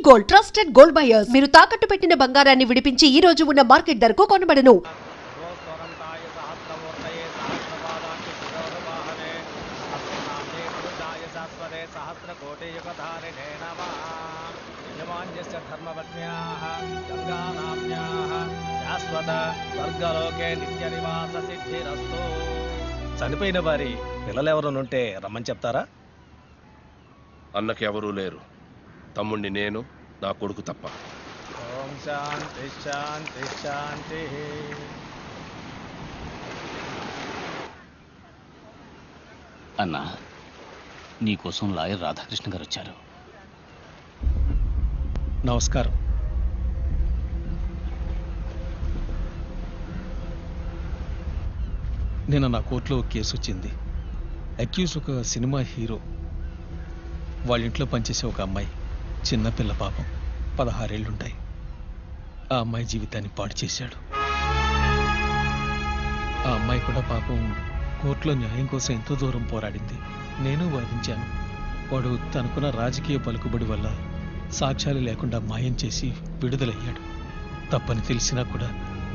Gold, trusted gold buyers. మీరు తాకట్టు పెట్టిన బంగారాన్ని విడిపించి ఈ రోజు ఉన్న మార్కెట్ ధరకు కొనబడను. చనిపోయిన వారి పిల్లలెవరనుంటే రమ్మని చెప్తారా? అన్నకి ఎవరూ లేరు. తమ్ముణ్ణి నేను, నా కొడుకు తప్ప. ఓం శాంతి శాంతి శాంతి. అన్నా, నీకోసం లాయర్ రాధాకృష్ణ గారు వచ్చారు. నమస్కారం. నిన్న నా కోర్టులో ఒక కేసు వచ్చింది. అక్యూజ్ ఒక సినిమా హీరో. వాళ్ళ ఇంట్లో పనిచేసే ఒక అమ్మాయి, చిన్నపిల్ల, పాపం 16 ఏళ్ళుంటాయి. ఆ అమ్మాయి జీవితాన్ని పాడు చేశాడు. ఆ అమ్మాయి కూడా పాపం కోర్టులో న్యాయం కోసం ఎంతో దూరం పోరాడింది. నేను వాదించాను. వాడు తనకున్న రాజకీయ పలుకుబడి వల్ల సాక్ష్యాలు లేకుండా మాయం చేసి విడుదలయ్యాడు. తప్పని తెలిసినా కూడా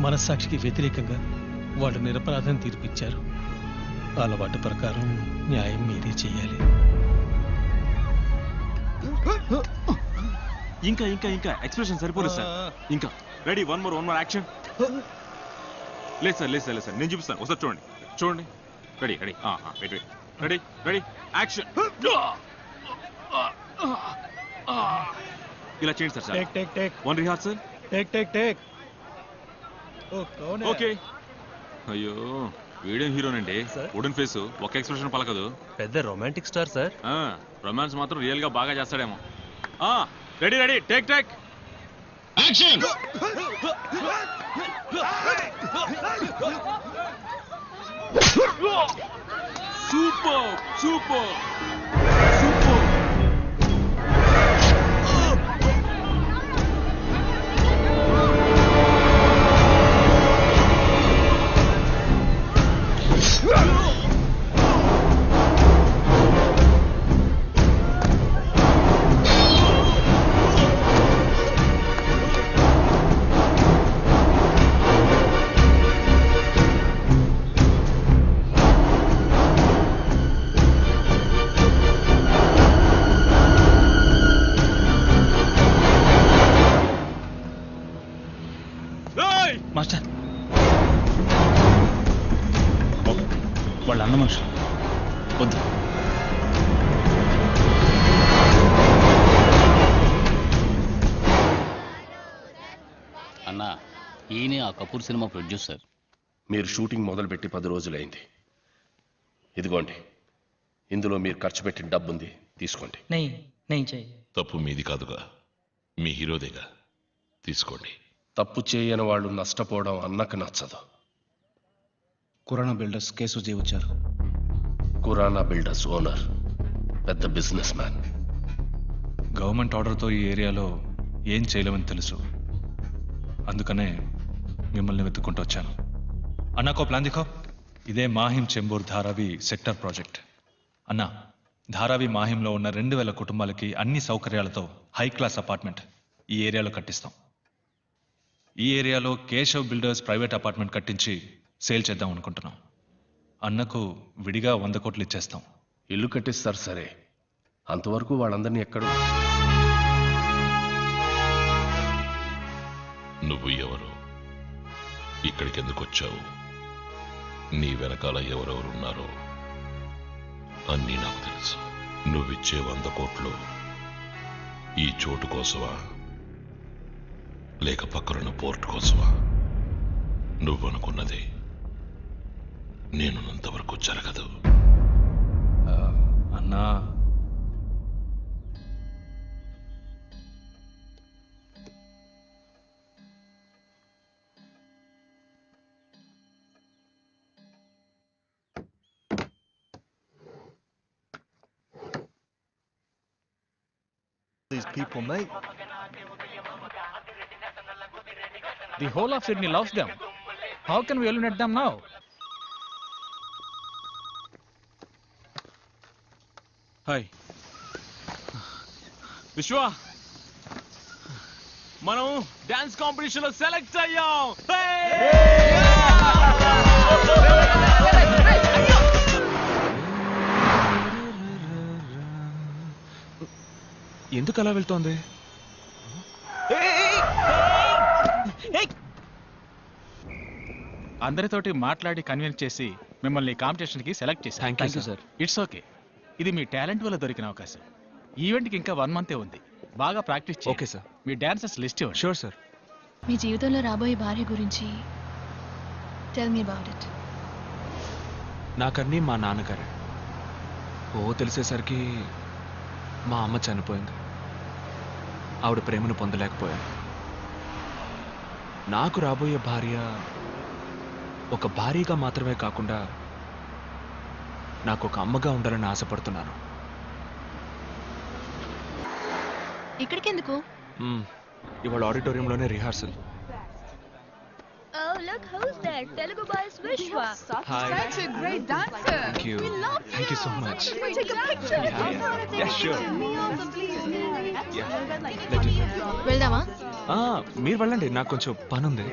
మనస్సాక్షికి వ్యతిరేకంగా వాళ్ళు నిరపరాధం తీర్పిచ్చారు. అలవాటు ప్రకారం న్యాయం మీరే చేయాలి. ఇంకా ఇంకా ఇంకా ఎక్స్ప్రెషన్ సరిపోలేదు సార్. ఇంకా రెడీ, వన్ మోర్ యాక్షన్. లేదు సార్, లేదు సార్, లేదు సార్, నేను చూపిస్తాను. ఒకసారి చూడండి, చూడండి. Ready ready wait wait, ready ready action. ఇలా చేయండి sir. Take take take one rehearsal. Take take take. Okay. అయ్యో, వీడియో హీరోనండి. వుడెన్ ఫేస్, ఒక ఎక్స్ప్రెషన్ పలకదు. పెద్ద రొమాంటిక్ స్టార్ సార్. రొమాన్స్ మాత్రం రియల్ గా బాగా చేస్తాడేమో. Ready ready take take action. Super super super. Master, వాళ్ళ అన్న మనుషులు వద్దు. అన్నా, ఈయనే ఆ కపూర్ సినిమా ప్రొడ్యూసర్. మీరు షూటింగ్ మొదలుపెట్టి 10 రోజులైంది. ఇదిగోండి, ఇందులో మీరు ఖర్చు పెట్టిన డబ్బుంది, తీసుకోండి. తప్పు మీది కాదుగా, మీ హీరోదేగా, తీసుకోండి. తప్పు చేయని వాళ్ళు నష్టపోవడం అన్నకు నచ్చదు. కురానా బిల్డర్స్ కేసు వచ్చారు. కురానా బిల్డర్స్ ఓనర్ పెద్ద బిజినెస్ మ్యాన్. గవర్నమెంట్ ఆర్డర్తో ఈ ఏరియాలో ఏం చేయలేమని తెలుసు. అందుకనే మిమ్మల్ని వెతుక్కుంటూ వచ్చాను. అన్నాకో ప్లాన్ దిఖో. ఇదే మాహిం చెంబూర్ ధారావి సెక్టర్ ప్రాజెక్ట్. అన్నా, ధారావి మాహింలో ఉన్న 2000 కుటుంబాలకి అన్ని సౌకర్యాలతో హై క్లాస్ అపార్ట్మెంట్ ఈ ఏరియాలో కట్టిస్తాం. ఈ ఏరియాలో కేశవ్ బిల్డర్స్ ప్రైవేట్ అపార్ట్మెంట్ కట్టించి సేల్ చేద్దాం అనుకుంటున్నాం. అన్నకు విడిగా 100 కోట్లు ఇచ్చేస్తాం. ఇల్లు కట్టిస్తారు సరే, అంతవరకు వాళ్ళందరినీ ఎక్కడ? నువ్వు ఎవరు, ఇక్కడికి ఎందుకు వచ్చావు, నీ వెనకాల ఎవరెవరున్నారో అన్నీ నాకు తెలుసు. నువ్విచ్చే 100 కోట్లు ఈ చోటు కోసమా, లేక పక్కనున్న పోర్ట్ కోసమా? నువ్వనుకున్నది నేనున్నంతవరకు జరగదు. అన్నా, these people, mate. The whole of Sydney loves them. How can we eliminate them now? Hi విశ్వ, మనం డాన్స్ కాంపిటీషన్ లో సెలెక్ట్ అయ్యాం. ఎందుకు అలా వెళ్తోంది? అందరితోటి మాట్లాడి కన్విన్స్ చేసి మిమ్మల్ని కాంపిటీషన్ కి సెలెక్ట్ చేశాను. Thank you sir. It's okay. ఇది మీ టాలెంట్ వల్ల దొరికిన అవకాశం. ఈవెంట్ కి ఇంకా 1 మంతే ఉంది. బాగా ప్రాక్టీస్ చేయండి. Okay sir. మీ డాన్సర్స్ లిస్ట్ ఇవ్వండి. Sure sir. మీ జీవితంలో రాబోయే భార్య గురించి టెల్ మీ అబౌట్ ఇట్. నాకన్నీ మా నాన్నగారే. తెలిసేసరికి మా అమ్మ చనిపోయింది. ఆవిడ ప్రేమను పొందలేకపోయాను. నాకు రాబోయే భార్య ఒక భార్యగా మాత్రమే కాకుండా నాకు ఒక అమ్మగా ఉండాలని ఆశపడుతున్నాను. ఇక్కడికి ఎందుకు? ఇవాళ ఆడిటోరియంలోనే rehearsal. Oh, look who's there. Telugu boy Vishwa. Hi. Such a great dancer. Thank you. We love Thank you so much. Can we take a picture? Yeah, sure. వెళ్దామా? మీరు వెళ్ళండి, నాకు కొంచెం పని ఉంది.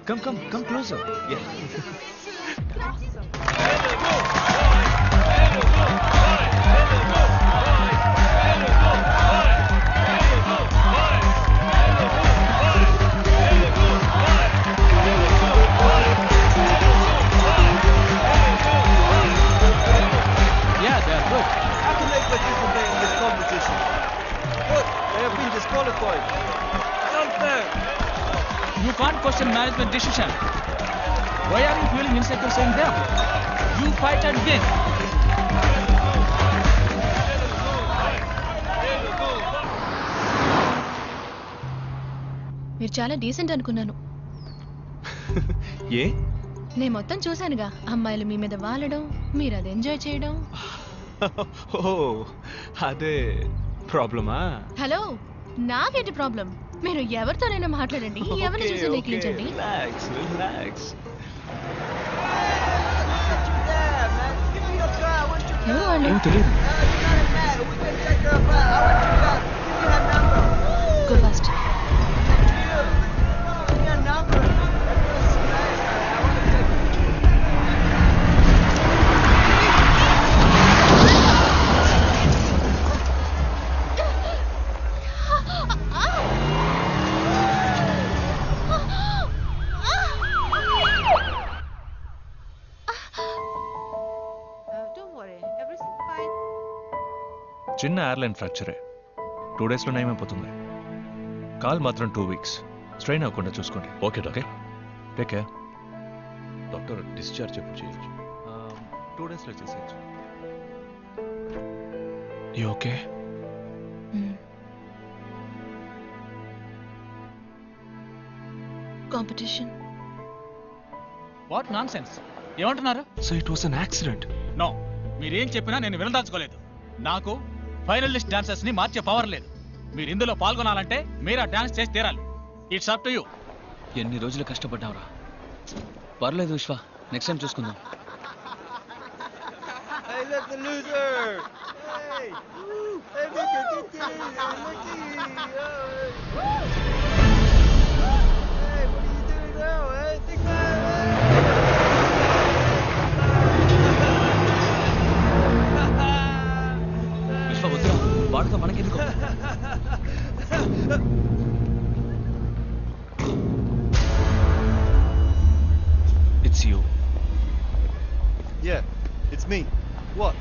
Come closer. You can't question management decision. Why are you feeling insecure saying them? You fight and win. మీరు చాలా decent అనుకున్నాను. ఏ? నేను మొత్తం చూశానుగా. అమ్మాయిలు మీ మీద వాలడం, మీరు అది ఎంజాయ్ చేయడం. అదే ప్రాబ్లమా? హలో, నాకేంటి ప్రాబ్లం? మీరు ఎవరితోనైనా మాట్లాడండి, ఎవరిని చూసి నెగ్లించండి. ఎవరు వాళ్ళు? తెలియదు. Go fast. చిన్న ఎయిర్లైన్ ఫ్రాక్చరే. 2 డేస్లో నయమైపోతుంది. కాల్ మాత్రం 2 వీక్స్. స్ట్రెయిన్ అవ్వకుండా చూసుకోండి. Okay doctor. Take care. Doctor discharge ఎప్పుడు చేయొచ్చు? 2 డేస్లో చేసేయచ్చు. You okay? Competition. What nonsense? ఏమంటున్నారు? So it was an accident. No, మీరేం చెప్పినా నేను వినదాల్చుకోలేదు. నాకు ఫైనలిస్ట్ డాన్సర్స్ ని మార్చే పవర్ లేదు. మీరు ఇందులో పాల్గొనాలంటే మీరు ఆ డాన్స్ చేసి తీరాలి. It's up to you. ఎన్ని రోజులు కష్టపడ్డావురా. పర్లేదు విశ్వ, నెక్స్ట్ టైం చూసుకుందాం. విశ్వ వద్దురా, వాడుతో మనకెందుకు? It's you. Yeah, it's me. What?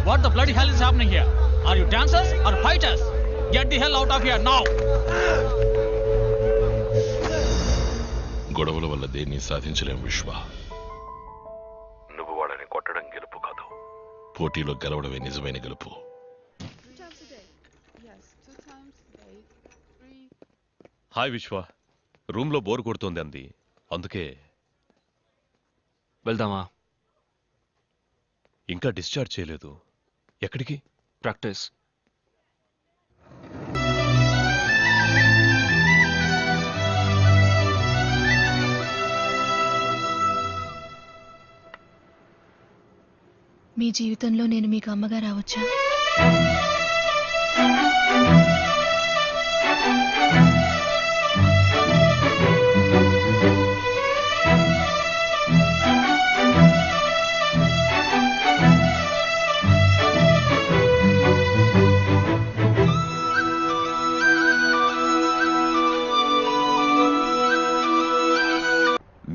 What the bloody hell is happening here? Are you dancers or fighters? Get the hell out of here now! గొడవల వల్ల దేన్ని సాధించలేం విశ్వ. పోటీలో గెలవడమే నిజమైన గెలుపు. హాయ్ విశ్వ, రూమ్లో బోర్ కొడుతోంది అంది, అందుకే. వెళ్దామా? ఇంకా డిశ్చార్జ్ చేయలేదు. ఎక్కడికి? ప్రాక్టీస్. మీ జీవితంలో నేను మీకు అమ్మగా రావచ్చా?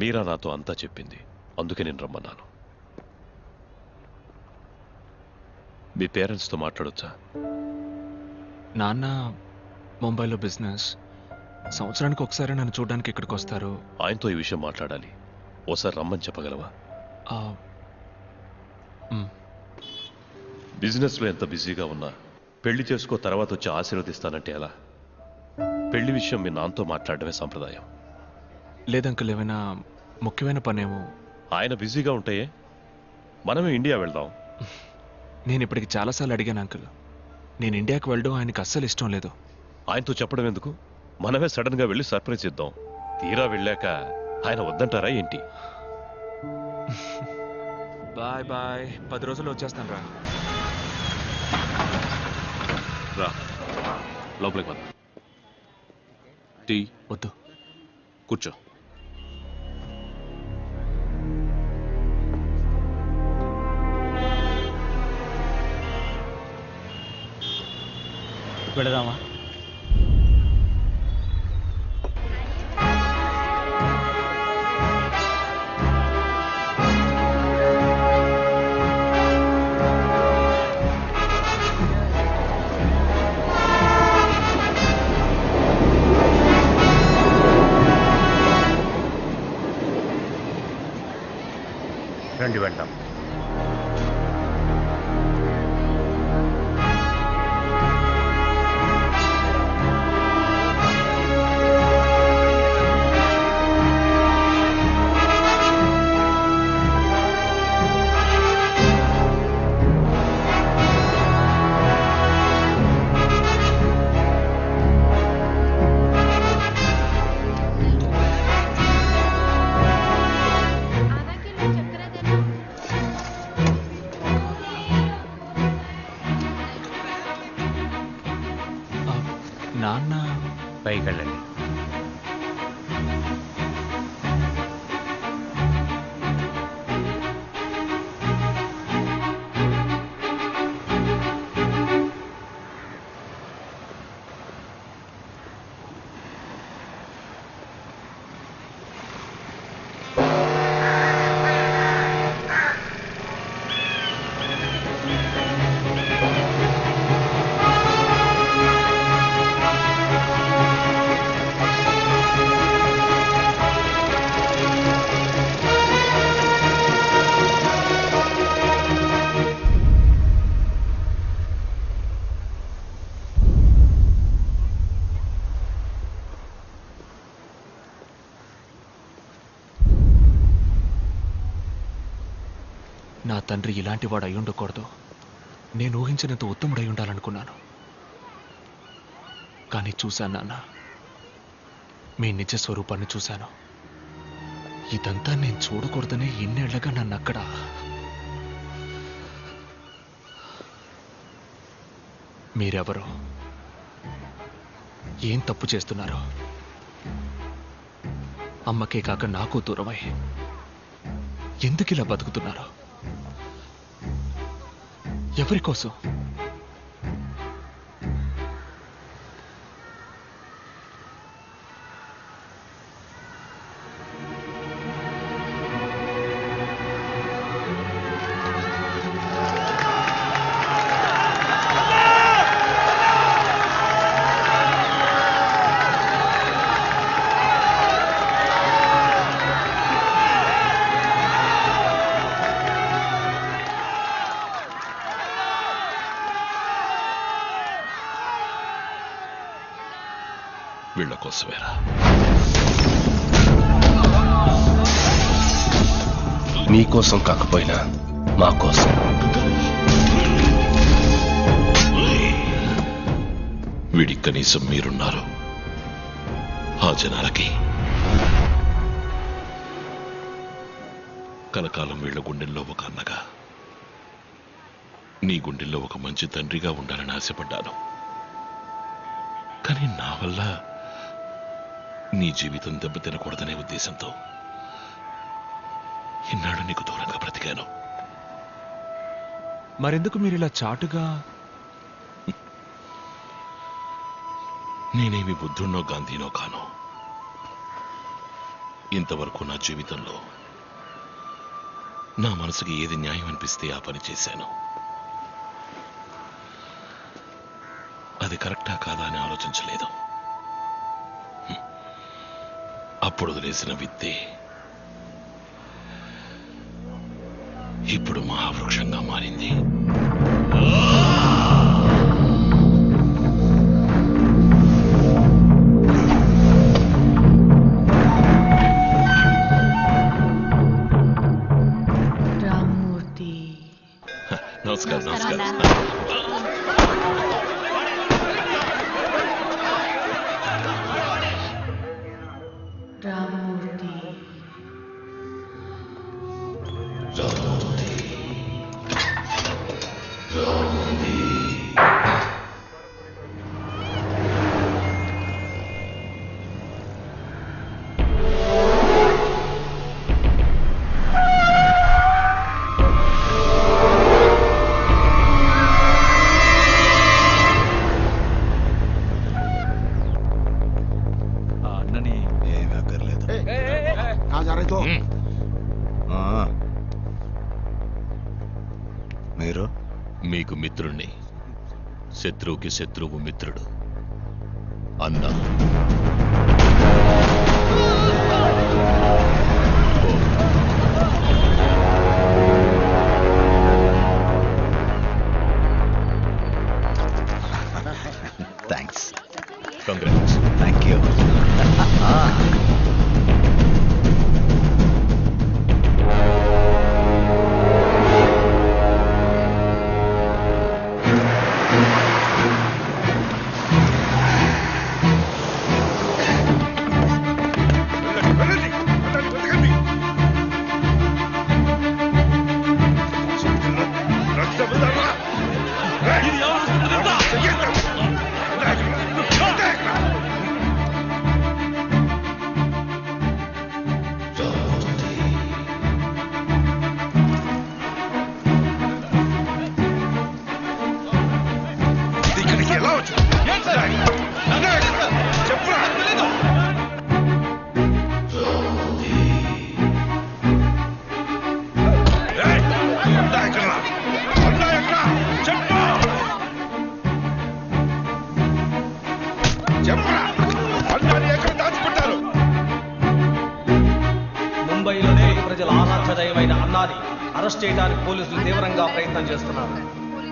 మీరా నాతో అంతా చెప్పింది, అందుకే నేను రమ్మన్నాను. మీ పేరెంట్స్తో మాట్లాడొచ్చా? నాన్న ముంబైలో బిజినెస్, సంవత్సరానికి ఒకసారి నన్ను చూడడానికి ఇక్కడికి వస్తారు. ఆయనతో ఈ విషయం మాట్లాడాలి, ఓసారి రమ్మని చెప్పగలవా? బిజినెస్లో ఎంత బిజీగా ఉన్నా పెళ్లి చేసుకో తర్వాత వచ్చి ఆశీర్వదిస్తానంటే ఎలా? పెళ్లి విషయం మీ నాన్నతో మాట్లాడడమే సంప్రదాయం. లేదంకుల్, ఏమైనా ముఖ్యమైన పనేమో. ఆయన బిజీగా ఉంటాయే, మనమే ఇండియా వెళ్దాం. నేను ఇప్పటికి చాలాసార్లు అడిగాను అంకుల్, నేను ఇండియాకి వెళ్ళడం ఆయనకి అస్సలు ఇష్టం లేదు. ఆయనతో చెప్పడం ఎందుకు, మనమే సడన్ గా వెళ్ళి సర్ప్రైజ్ ఇద్దాం. తీరా వెళ్ళాక ఆయన వద్దంటారా ఏంటి? బాయ్ బాయ్, 10 రోజుల్లో వచ్చేస్తాను రా. రా లోపలికి వద్దాం. టీ వద్దు, కూర్చో. వెళదామా? రండి వెళ్దాం. నాన్న పైకి వెళ్ళండి. నా తండ్రి ఇలాంటి వాడు అయి ఉండకూడదు. నేను ఊహించినంత ఉత్తముడై ఉండాలనుకున్నాను. కానీ చూశాను నాన్న, మీ నిజ స్వరూపాన్ని చూశాను. ఇదంతా నేను చూడకూడదనే ఇన్నేళ్లగా నన్ను అక్కడ. మీరెవరు? ఏం తప్పు చేస్తున్నారు? అమ్మకే కాక నాకు దూరమై ఎందుకు ఇలా బతుకుతున్నారు? ఎవరి కోసం? కోసమేరా. మీకోసం కాకపోయినా మా కోసం. వీడికి కనీసం మీరున్నారు. ఆ జనాలకి కలకాలం వీళ్ళ గుండెల్లో ఒక అన్నగా, నీ గుండెల్లో ఒక మంచి తండ్రిగా ఉండాలని ఆశపడ్డాను. కానీ నా వల్ల నీ జీవితం దెబ్బతినకూడదనే ఉద్దేశంతో ఇన్నాడు నీకు దూరంగా బ్రతికాను. మరెందుకు మీరు ఇలా చాటుగా? నేనేమి బుద్ధున్నో గాంధీనో కాను. ఇంతవరకు నా జీవితంలో నా మనసుకి ఏది న్యాయం అనిపిస్తే ఆ పని చేశాను. అది కరెక్టా కాదా అని ఆలోచించలేదు. అప్పుడు వదిలేసిన విత్తే ఇప్పుడు మహావృక్షంగా మారింది. రామ్మూర్తి. నమస్కారం. నమస్కారం. రామ్మూర్తి. మీరు? మీకు మిత్రుణ్ణి, శత్రువుకి శత్రువు మిత్రుడు. అన్నా థ్యాంక్స్. కంగ్రాట్స్. Thank you. ముంబైలోనే ప్రజల ఆరాధ్య దైవమైన అన్నాని అరెస్ట్ చేయడానికి పోలీసులు తీవ్రంగా ప్రయత్నం చేస్తున్నారు.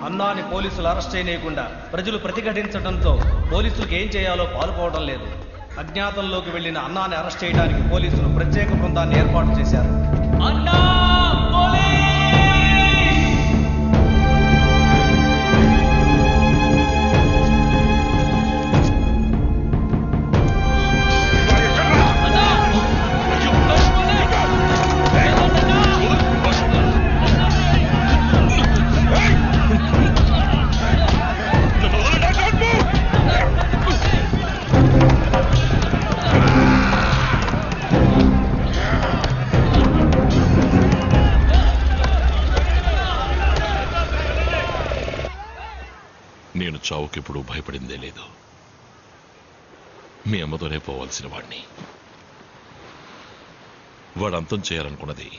అన్నాని పోలీసులు అరెస్ట్ చేయనీయకుండా ప్రజలు ప్రతిఘటించడంతో పోలీసులకు ఏం చేయాలో పాలుపోవడం లేదు. అజ్ఞాతంలోకి వెళ్లిన అన్నాని అరెస్ట్ చేయడానికి పోలీసులు ప్రత్యేక బృందాన్ని ఏర్పాటు చేశారు. నేను చావుకెప్పుడు భయపడిందే లేదు. మీ అమ్మతోనే పోవాల్సిన వాడిని. వాడు అంతం చేయాలనుకున్నది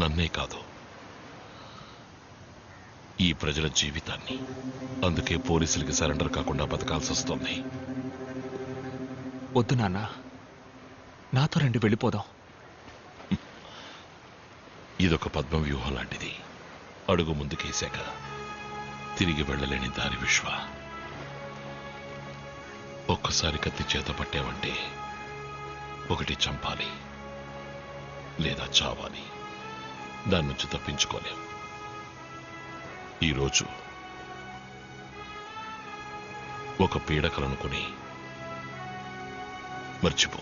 నన్నే కాదు, ఈ ప్రజల జీవితాన్ని. అందుకే పోలీసులకి సరెండర్ కాకుండా బతకాల్సి వస్తుంది. వద్దు నాన్న, నాతో రండి, వెళ్ళిపోదాం. ఇదొక పద్మ వ్యూహం లాంటిది. అడుగు ముందుకేశాక తిరిగి వెళ్ళలేని దారి విశ్వ. ఒక్కసారి కత్తి చేత పట్టావంటే ఒకటి చంపాలి లేదా చావాలి. దాని నుంచి తప్పించుకోలేం. ఈరోజు ఒక పీడకలనుకుని మర్చిపో.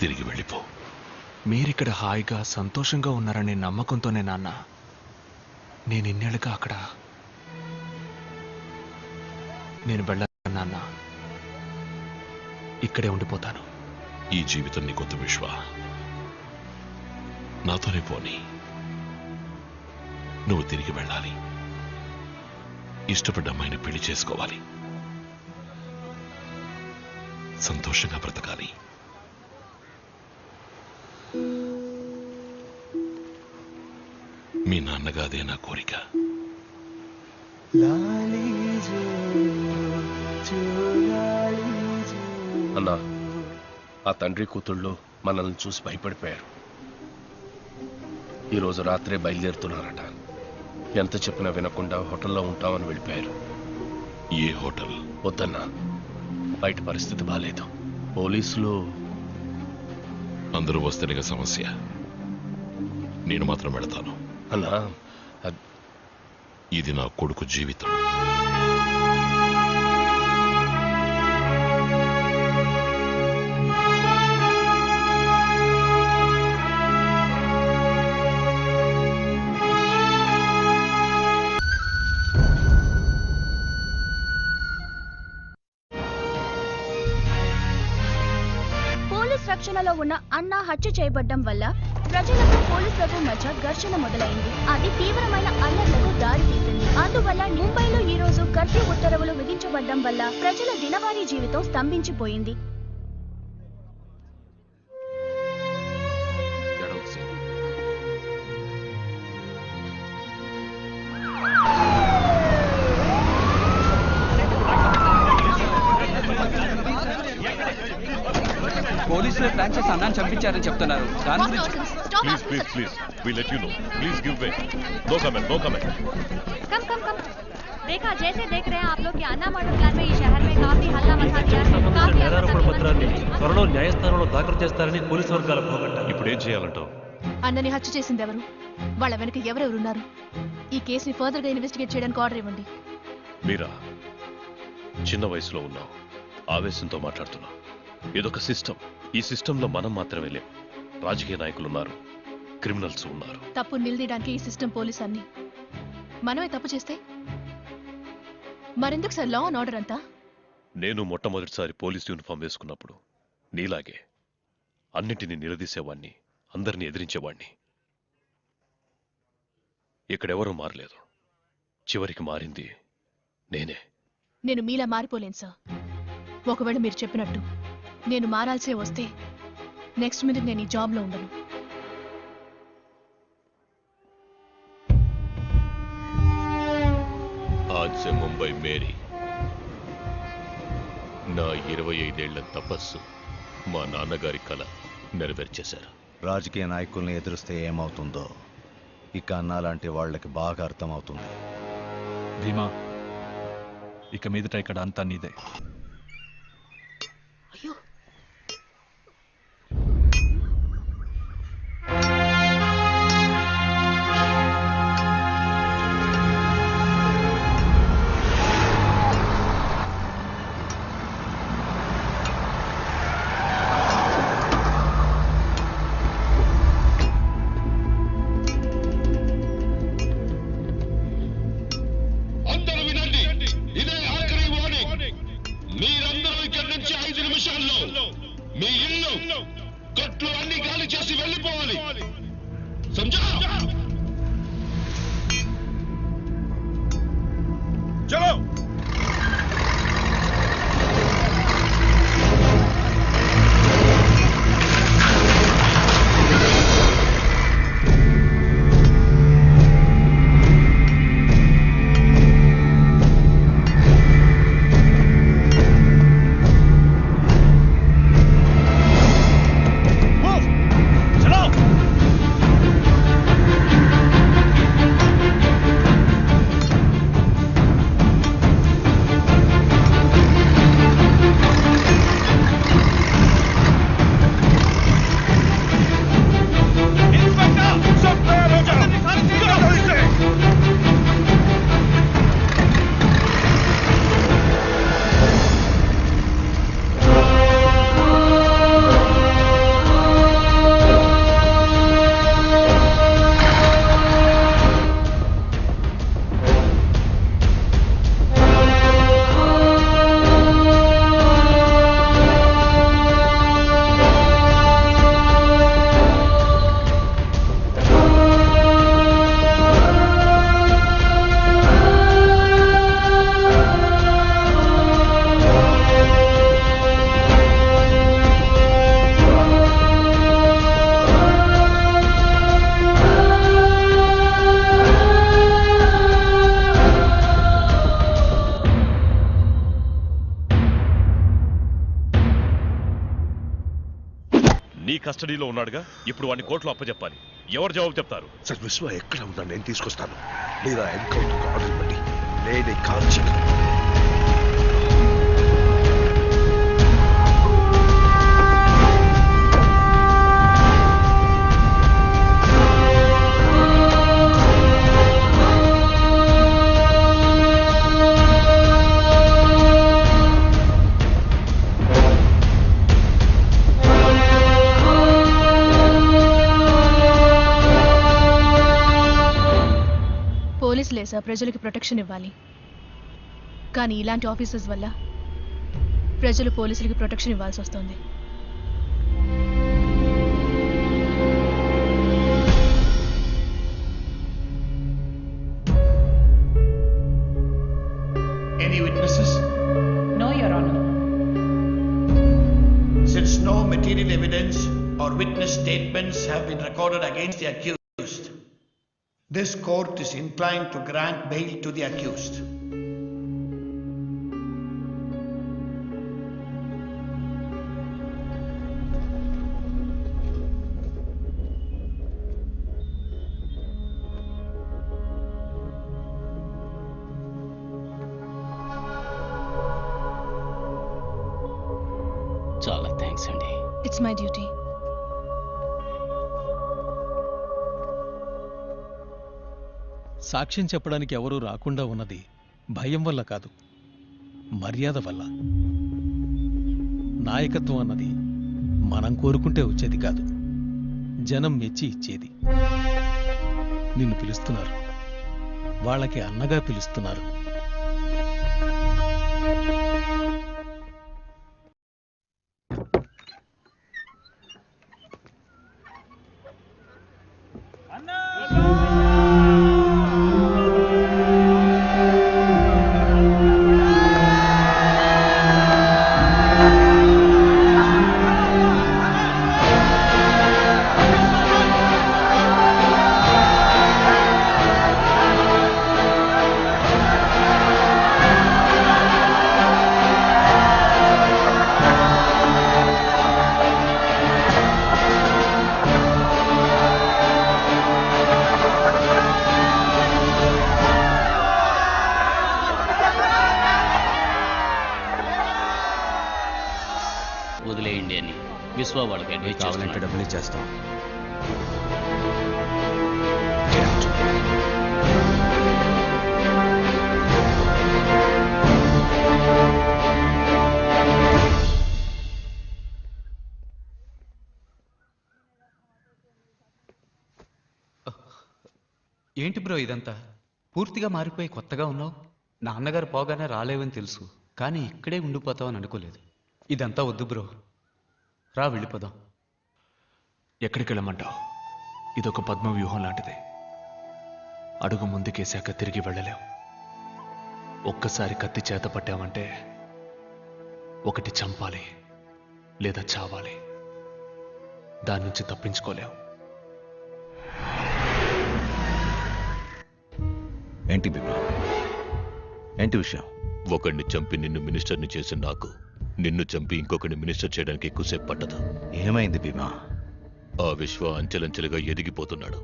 తిరిగి వెళ్ళిపో. మీరిక్కడ హాయిగా సంతోషంగా ఉన్నారనే నమ్మకంతోనే నాన్న నేను ఇన్నేళ్ళుగా అక్కడ. నేను వెళ్ళాను నాన్న, ఇక్కడే ఉండిపోతాను. ఈ జీవితం నీకొద్దు విశ్వ, నాతోనే పోని. నువ్వు తిరిగి వెళ్ళాలి, ఇష్టపడ్డ అమ్మాయిని పెళ్లి చేసుకోవాలి, సంతోషంగా బ్రతకాలి. మీ నాన్నగాదే నా కోరిక. అన్నా, ఆ తండ్రి కూతుళ్ళు మనల్ని చూసి భయపడిపోయారు. ఈరోజు రాత్రే బయలుదేరుతున్నారట. ఎంత చెప్పినా వినకుండా హోటల్లో ఉంటామని వెళ్ళిపోయారు. ఏ హోటల్? వద్దన్నా, బయట పరిస్థితి బాలేదు. పోలీసులు అందరూ వస్తేనేగా సమస్య. నేను మాత్రం వెళతాను. అన్నా, ఇది నా కొడుకు జీవితం. రక్షణలో ఉన్న అన్నా హత్య చేయబడ్డం వల్ల ప్రజలకు పోలీసులకు మధ్య ఘర్షణ మొదలైంది. అది తీవ్రమైన అల్లర్లకు దారితీసింది. అందువల్ల ముంబైలో ఈ రోజు కర్ఫ్యూ ఉత్తర్వులు విధించబడ్డం వల్ల ప్రజల దినవారీ జీవితం స్తంభించిపోయింది. పోలీసులు ప్లాన్ చేసి అన్నాన్ని చంపించారని చెప్తున్నారు. దాని గురించి please we let you know. Please give way. No comment. कम देखा जैसे देख रहे हैं आप लोग कि अन्ना मर्डर प्लान में ये शहर में काफी हल्ला मचा दिया है. నేరారోపణ పత్రాన్ని త్వరలో న్యాయస్థానంలో దాఖలు చేస్తారని పోలీసు వర్గాల పోగొట్టారు. ఇప్పుడు ఏం చేయాలంటావు? అన్నని హత్య చేసింది ఎవరు, వాళ్ళ వెనక ఎవరెవరున్నారు, ఈ కేసుని ఫర్దర్ గా ఇన్వెస్టిగేట్ చేయడానికి ఆర్డర్ ఇవ్వండి. మీరా చిన్న వయసులో ఉన్నావు, ఆవేశంతో మాట్లాడుతున్నావు. ఇదొక సిస్టమ్. ఈ సిస్టంలో మనం మాత్రమే లేం. రాజకీయ నాయకులు ఉన్నారు, క్రిమినల్స్ ఉన్నారు. తప్పు నిలదీయడానికి ఈ సిస్టమ్ పోలీస్ అన్ని. మనమే తప్పు చేస్తే మరెందుకు సార్ లా అండ్ ఆర్డర్ అంతా? నేను మొట్టమొదటిసారి పోలీస్ యూనిఫామ్ వేసుకున్నప్పుడు నీలాగే అన్నింటినీ నిలదీసేవాణ్ణి, అందరినీ ఎదిరించేవాణ్ణి. ఇక్కడెవరూ మారలేదు. చివరికి మారింది నేనే. నేను మీలా మారిపోలేను సార్. ఒకవేళ మీరు చెప్పినట్టు నేను మారాల్సే వస్తే నెక్స్ట్ మినిట్ నేను ఈ జాబ్లో ఉండను. आज से मुंबई मेरी. నా 25 ఏళ్ల తపస్సు మా నాన్నగారి కల నెరవేర్చేశారు. రాజకీయ నాయకుల్ని ఎదురిస్తే ఏమవుతుందో ఇక అన్నా లాంటి వాళ్ళకి బాగా అర్థమవుతుంది. భీమా, ఇక మీదట ఇక్కడ అంతా నీదే. నీ కస్టడీలో ఉన్నాడుగా, ఇప్పుడు వాడిని కోర్టులో అప్పచెప్పాలి. ఎవరు జవాబు చెప్తారు? సార్ విశ్వ ఎక్కడ ఉన్నా నేను తీసుకొస్తాను. లేదా ఎన్కౌంటర్ ఆర్డర్ ఇవ్వండి, లేదే కాల్చి. పోలీసులే సార్ ప్రజలకి ప్రొటెక్షన్ ఇవ్వాలి, కానీ ఇలాంటి ఆఫీసర్స్ వల్ల ప్రజలు పోలీసులకి ప్రొటెక్షన్ ఇవ్వాల్సి వస్తుంది. Any witnesses? No, Your Honor. Since no material evidence or witness statements have been recorded against the accused, this court is inclined to grant bail to the accused. చాలా thanks అండి. It's my duty. సాక్ష్యం చెప్పడానికి ఎవరూ రాకుండా ఉన్నది భయం వల్ల కాదు, మర్యాద వల్ల. నాయకత్వం అన్నది మనం కోరుకుంటే వచ్చేది కాదు, జనం మెచ్చి ఇచ్చేది. నిన్ను పిలుస్తున్నారు, వాళ్ళకి అన్నగా పిలుస్తున్నారు. వదిలేయండి అని విశ్వ వాళ్ళకి అడ్వైస్ కావాలంటే డబ్బులు ఇచ్చేస్తాం. ఏంటి బ్రో ఇదంతా? పూర్తిగా మారిపోయి కొత్తగా ఉన్నావు. నాన్నగారు పోగానే రాలేవని తెలుసు, కానీ ఇక్కడే ఉండిపోతావని అనుకోలేదు. ఇదంతా వద్దు బ్రో, రా వెళ్ళిపోదాం. ఎక్కడికి వెళ్ళమంటావు? ఇదొక పద్మ వ్యూహం లాంటిది. అడుగు ముందుకేసాక తిరిగి వెళ్ళలేం. ఒక్కసారి కత్తి చేత పట్టామంటే ఒకటి చంపాలి లేదా చావాలి. దాని నుంచి తప్పించుకోలేం. ఏంటి బిబ్లా? ఏంటి విషయం? ఒకడిని చంపి నిన్ను మినిస్టర్ని చేసి నాకు, నిన్ను చంపి ఇంకొకరిని మినిస్టర్ చేయడానికి ఎక్కువసేపు పట్టదు. ఏమైంది భీమా? ఆ విశ్వ అంచెలంచెలుగా ఎదిగిపోతున్నాడు.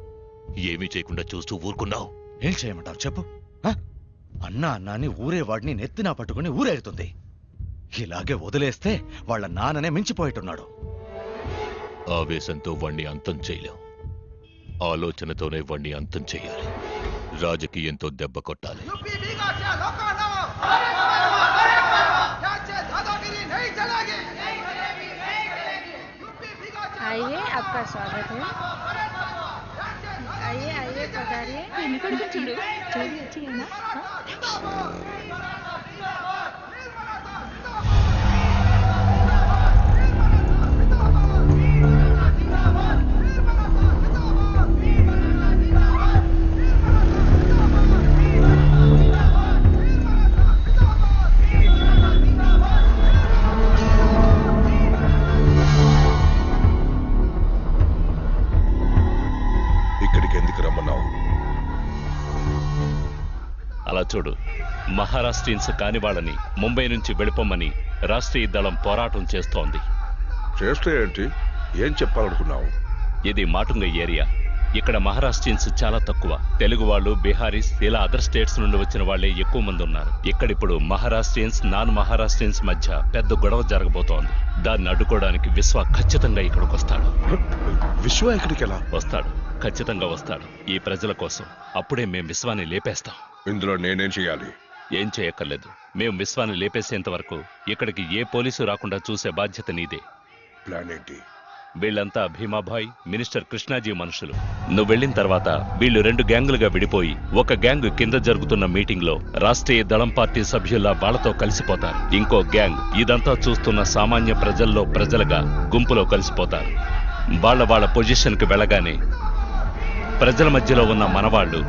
ఏమీ చేయకుండా చూస్తూ ఊరుకున్నావు. ఏం చేయమంటావు చెప్పు? అన్నా అన్నాని ఊరేవాడిని నెత్తినా పట్టుకుని ఊరేగుతుంది. ఇలాగే వదిలేస్తే వాళ్ళ నాన్ననే మించిపోయేట్టున్నాడు. ఆవేశంతో వాణ్ణి అంతం చేయలేం. ఆలోచనతోనే వాణ్ణి అంతం చేయాలి. రాజకీయంతో దెబ్బ కొట్టాలి. आइए, आपका स्वागत है. आइए आइए पधारिए. చూడు अच्छी है ना? అలా చూడు, మహారాష్ట్రియన్స్ కాని వాళ్ళని ముంబై నుంచి వెళ్ళిపోమ్మని రాష్ట్రీయ దళం పోరాటం చేస్తోంది. చేస్తే ఏంటి? ఏం చెప్పాలనుకున్నావు? ఇది మాటుంగ ఏరియా. ఇక్కడ మహారాష్ట్రియన్స్ చాలా తక్కువ. తెలుగు వాళ్ళు, బీహారీస్ ఇలా అదర్ స్టేట్స్ నుండి వచ్చిన వాళ్ళే ఎక్కువ మంది ఉన్నారు. ఇక్కడిప్పుడు మహారాష్ట్రియన్స్, నాన్ మహారాష్ట్రియన్స్ మధ్య పెద్ద గొడవ జరగబోతోంది. దాన్ని అడ్డుకోవడానికి విశ్వ ఖచ్చితంగా ఇక్కడికి వస్తాడు. విశ్వ ఎక్కడికి ఎలా వస్తాడు? ఖచ్చితంగా వస్తాడు, ఈ ప్రజల కోసం. అప్పుడే మేం విశ్వాన్ని లేపేస్తాం. ఇందులో నేనేం చేయాలి? ఏం చేయక్కర్లేదు. మేం విశ్వాన్ని లేపేసేంత వరకు ఇక్కడికి ఏ పోలీసు రాకుండా చూసే బాధ్యత నీదే. ప్లాన్ ఏంటి? వీళ్ళంతా భీమాభాయ్, మినిస్టర్ కృష్ణాజీ మనుషులు. నువ్వు వెళ్ళిన తర్వాత వీళ్ళు 2 గ్యాంగులుగా విడిపోయి ఒక గ్యాంగ్ కింద జరుగుతున్న మీటింగ్ లో రాష్ట్రీయ దళం పార్టీ సభ్యుల్లా వాళ్లతో కలిసిపోతారు. ఇంకో గ్యాంగ్ ఇదంతా చూస్తున్న సామాన్య ప్రజల్లో ప్రజలుగా గుంపులో కలిసిపోతారు. వాళ్ళ పొజిషన్ కి వెళ్ళగానే ప్రజల మధ్యలో ఉన్న మనవాళ్లు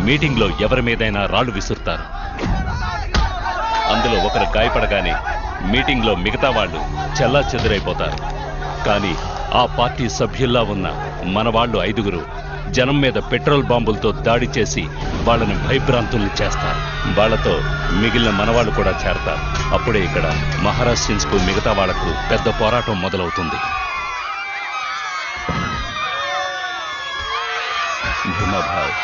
మీటింగ్ లో ఎవరి మీదైనా రాళ్లు విసురుతారు. అందులో ఒకరు గాయపడగానే మీటింగ్ లో మిగతా వాళ్ళు చెల్లా చెదురైపోతారు. కానీ ఆ పార్టీ సభ్యుల్లా ఉన్న మనవాళ్లు 5గురు జనం మీద పెట్రోల్ బాంబులతో దాడి చేసి వాళ్ళని భయభ్రాంతుల్ని చేస్తారు. వాళ్లతో మిగిలిన మనవాళ్లు కూడా చేరతారు. అప్పుడే ఇక్కడ మహారాష్ట్రియన్స్ కు మిగతా వాళ్లకు పెద్ద పోరాటం మొదలవుతుంది. భీమాభాయ్,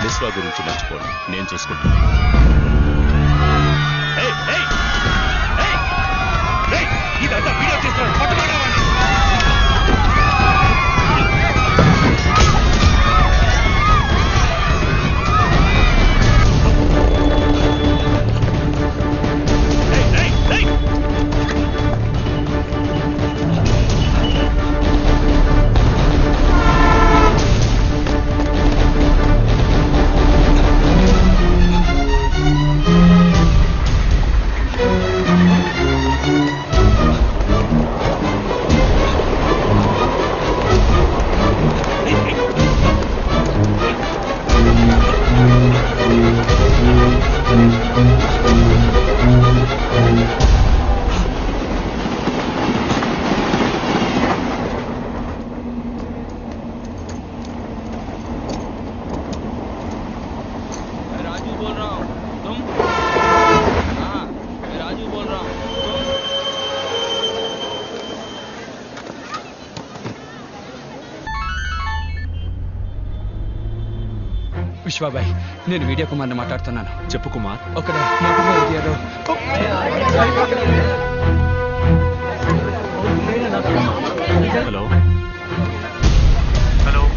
విశ్వ గురించి మర్చిపోండి, నేను చూసుకుంటాను. ఇదంతా వీడియో చేస్తున్నాడు, పట్టుకోవడం. విశ్వాబాయ్, నేను మీడియా కుమార్ని మాట్లాడుతున్నాను. చెప్పు కుమార్. ఒకడే మాటగా ఏరియాలో హలో హలో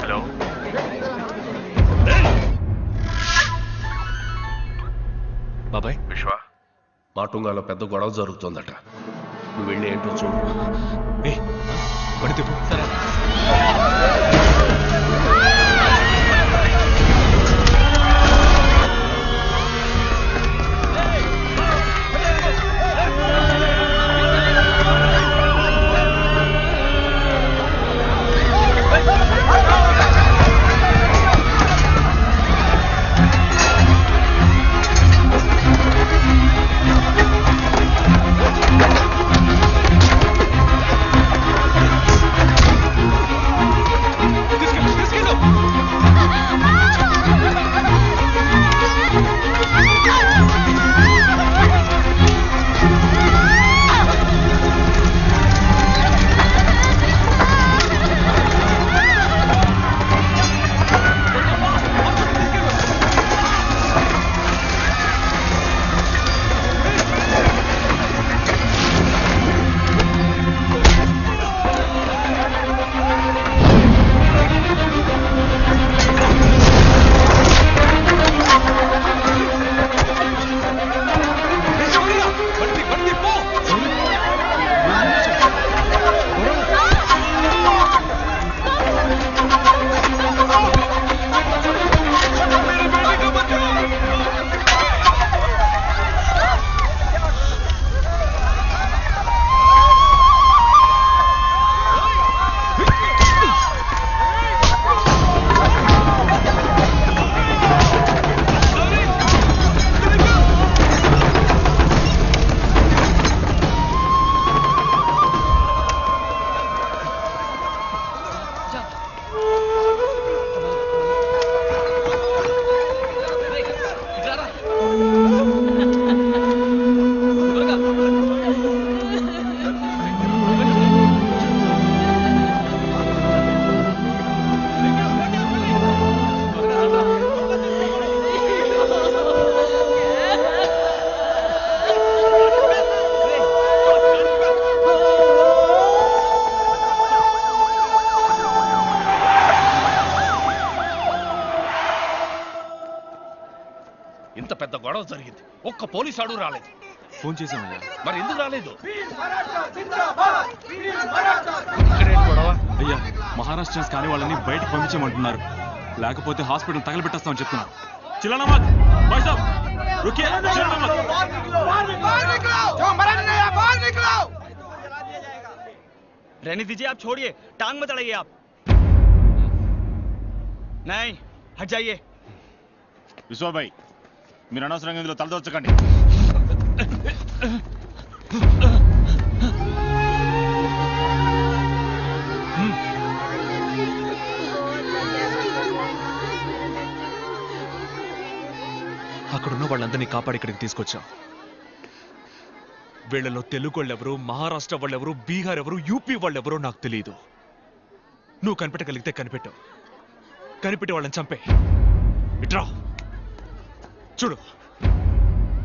హలో. బాబాయ్, విశ్వ, మాటుంగాలో పెద్ద గొడవ జరుగుతుందట. నువ్వు వెళ్ళి ఏంటో చూడు. పడితే సరే. ఇంత పెద్ద గొడవ జరిగింది, ఒక్క పోలీసు అడుగు రాలేదు. ఫోన్ చేసామయ్యా. మరి ఎందుకు రాలేదు? అయ్యా, మహారాష్ట్రన్స్ కానీ వాళ్ళని బయటకు పంపించమంటున్నారు, లేకపోతే హాస్పిటల్ తగలబెట్టేస్తామని చెప్తున్నారు. చిల్లనమత్ భాయ్ సాబ్ रुकिए, रहने दीजिए, आप छोड़िए, टांग मत अड़ाइए आप. नहीं, हट जाइए. విశ్వభాయ్, మీరు అనవసరంగా ఇందులో తలదొచ్చకండి. అక్కడున్న వాళ్ళందరినీ కాపాడి ఇక్కడికి తీసుకొచ్చాం. వీళ్ళలో తెలుగు వాళ్ళెవరు, మహారాష్ట్ర వాళ్ళెవరు, బీహార్ ఎవరు, యూపీ వాళ్ళెవరో నాకు తెలియదు. నువ్వు కనిపెట్టగలిగితే కనిపెట్టావు, కనిపెట్టి వాళ్ళని చంపే. ఇట్రా చూడు,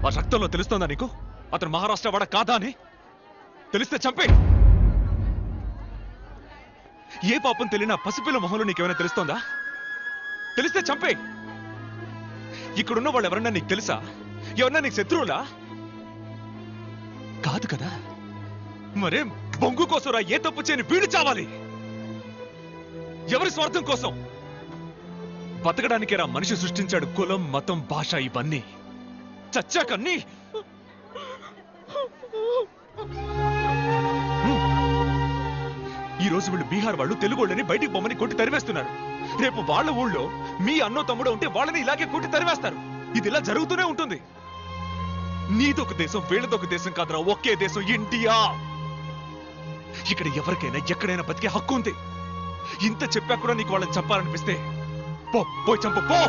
ఆ రక్తంలో తెలుస్తోందా నీకు అతను మహారాష్ట్ర వాడ కాదా అని? తెలిస్తే చంపే. ఏ పాపం తెలియనా పసిపిల్ల మొహంలో నీకేమైనా తెలుస్తోందా? తెలిస్తే చంపే. ఇక్కడున్న వాళ్ళు ఎవరన్నా నీకు తెలుసా? ఎవరన్నా నీకు శత్రువులా? కాదు కదా. మరేం బొంగు కోసం రా, ఏ తప్పు చేయని వీడు చావాలి. ఎవరి స్వార్థం కోసం? బతకడానికే రా మనిషి సృష్టించాడు కులం, మతం, భాష ఇవన్నీ. చచ్చాకన్నీ ఈ రోజు వీళ్ళు బీహార్ వాళ్ళు తెలుగు వాళ్ళని బయటికి బొమ్మని కొట్టి తరివేస్తున్నారు. రేపు వాళ్ళ ఊళ్ళో మీ అన్నో తమ్ముడు ఉంటే వాళ్ళని ఇలాగే కొట్టి తరివేస్తారు. ఇది ఇలా జరుగుతూనే ఉంటుంది. నీదొక దేశం, వీళ్ళదొక దేశం కాదురా, ఒకే దేశం ఇండియా. ఇక్కడ ఎవరికైనా ఎక్కడైనా బతికే హక్కు ఉంది. ఇంత చెప్పా కూడా నీకు వాళ్ళని చంపాలనిపిస్తే పో, పోయి చంపు పో.